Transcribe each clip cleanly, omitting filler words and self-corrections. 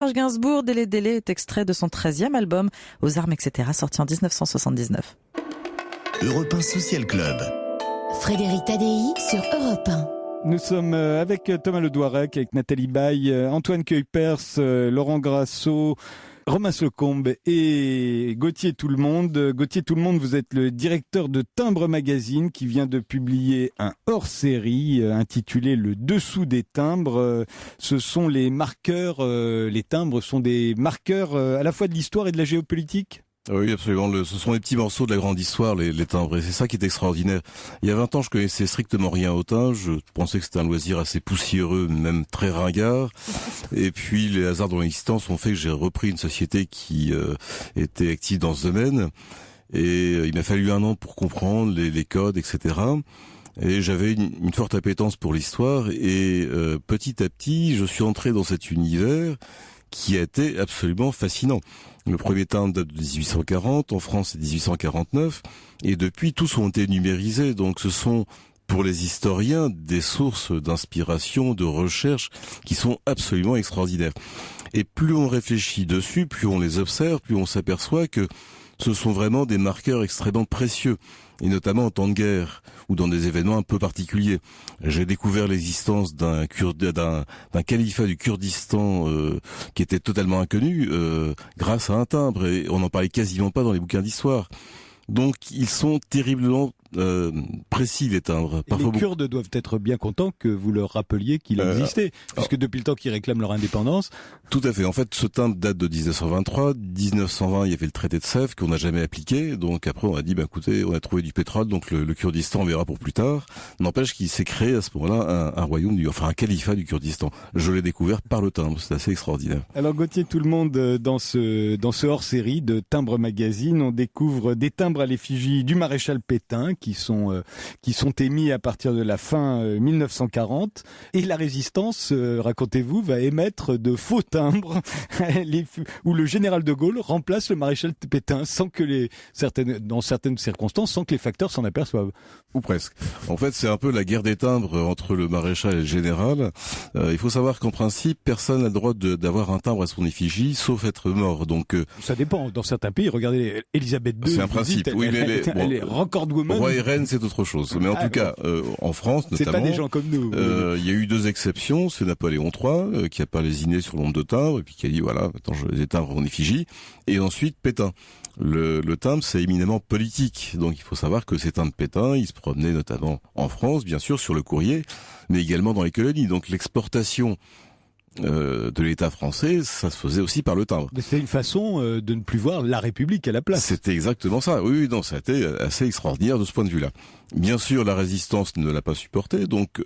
Serge Gainsbourg, Délé Délé est extrait de son 13e album, Aux armes, etc., sorti en 1979. Europe 1 Social Club. Frédéric Tadei sur Europe 1. Nous sommes avec Thomas Ledouarec, avec Nathalie Baye, Antoine Cueil-Pers, Laurent Grasso, Romain Slocombe et Gauthier Tout-le-Monde. Gauthier Tout-le-Monde, vous êtes le directeur de Timbre Magazine qui vient de publier un hors-série intitulé Le Dessous des timbres. Ce sont les marqueurs, les timbres sont des marqueurs à la fois de l'histoire et de la géopolitique ? Oui, absolument. Ce sont les petits morceaux de la grande histoire, les timbres. Et c'est ça qui est extraordinaire. Il y a 20 ans, je connaissais strictement rien au timbre. Je pensais que c'était un loisir assez poussiéreux, même très ringard. Et puis, les hasards de l'existence ont fait que j'ai repris une société qui était active dans ce domaine. Et il m'a fallu 1 an pour comprendre les codes, etc. Et j'avais une forte appétence pour l'histoire. Et petit à petit, je suis entré dans cet univers qui a été absolument fascinant. Le premier timbre date de 1840, en France c'est 1849, et depuis tous ont été numérisés, donc ce sont pour les historiens des sources d'inspiration, de recherche qui sont absolument extraordinaires. Et plus on réfléchit dessus, plus on les observe, plus on s'aperçoit que ce sont vraiment des marqueurs extrêmement précieux, et notamment en temps de guerre ou dans des événements un peu particuliers. J'ai découvert l'existence d'un califat du Kurdistan qui était totalement inconnu grâce à un timbre, et on n'en parlait quasiment pas dans les bouquins d'histoire. Donc ils sont terriblement précis, les timbres. Parfois, les Kurdes doivent être bien contents que vous leur rappeliez qu'il existait, puisque depuis le temps qu'ils réclament leur indépendance. Tout à fait. En fait, ce timbre date de 1923. 1920, il y avait le traité de Sèvres qu'on n'a jamais appliqué. Donc après, on a dit, écoutez, on a trouvé du pétrole, donc le Kurdistan, on verra pour plus tard. N'empêche qu'il s'est créé à ce moment-là un royaume, un califat du Kurdistan. Je l'ai découvert par le timbre. C'est assez extraordinaire. Alors Gauthier Tout-le-Monde, dans ce hors-série de Timbre Magazine, on découvre des timbres à l'effigie du maréchal Pétain, qui sont émis à partir de la fin 1940, et la résistance, racontez-vous, va émettre de faux timbres où le général de Gaulle remplace le maréchal Pétain sans que dans certaines circonstances, sans que les facteurs s'en aperçoivent. Ou presque. En fait, c'est un peu la guerre des timbres entre le maréchal et le général. Il faut savoir qu'en principe, personne n'a le droit d'avoir un timbre à son effigie, sauf être mort. Donc ça dépend. Dans certains pays, regardez Élisabeth II. C'est un principe. Oui, mais elle est record woman. Roi et reine, c'est autre chose. Mais en tout cas, en France, notamment, c'est pas des gens comme nous. Il y a eu 2 exceptions. C'est Napoléon III qui a pas lésiné sur le nombre de timbres et puis qui a dit voilà, maintenant je les timbres en effigie. Et ensuite Pétain. Le timbre, c'est éminemment politique. Donc il faut savoir que ces timbres Pétain, ils se promenaient notamment en France, bien sûr, sur le courrier, mais également dans les colonies. Donc l'exportation de l'État français, ça se faisait aussi par le timbre. C'était une façon de ne plus voir la République à la place. C'était exactement ça. Oui, non, ça a été assez extraordinaire de ce point de vue-là. Bien sûr, la résistance ne l'a pas supporté, donc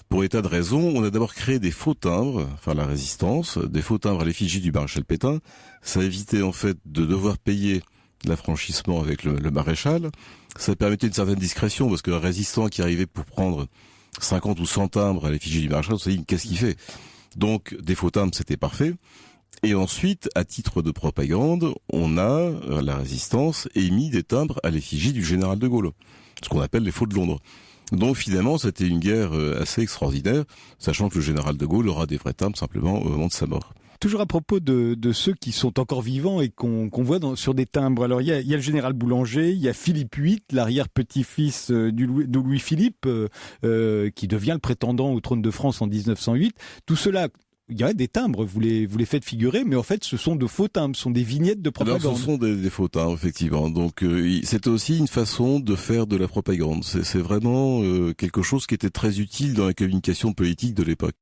pour état de raison, on a d'abord créé des faux timbres, enfin la résistance, des faux timbres à l'effigie du maréchal Pétain. Ça évitait en fait de devoir payer l'affranchissement avec le maréchal. Ça permettait une certaine discrétion, parce que le résistant qui arrivait pour prendre 50 ou 100 timbres à l'effigie du maréchal, on s'est dit qu'est-ce qu'il fait ? Donc des faux timbres, c'était parfait. Et ensuite, à titre de propagande, on a, la résistance, émis des timbres à l'effigie du général de Gaulle, ce qu'on appelle les faux de Londres. Donc finalement, c'était une guerre assez extraordinaire, sachant que le général de Gaulle aura des vrais timbres simplement au moment de sa mort. Toujours à propos de ceux qui sont encore vivants et qu'on voit sur des timbres. Alors il y a le général Boulanger, il y a Philippe VIII, l'arrière-petit-fils de Louis-Philippe, qui devient le prétendant au trône de France en 1908. Tout cela, il y a des timbres, vous les faites figurer, mais en fait ce sont de faux timbres, ce sont des vignettes de propagande. Alors ce sont des faux timbres, effectivement. Donc c'était aussi une façon de faire de la propagande. C'est vraiment quelque chose qui était très utile dans la communication politique de l'époque.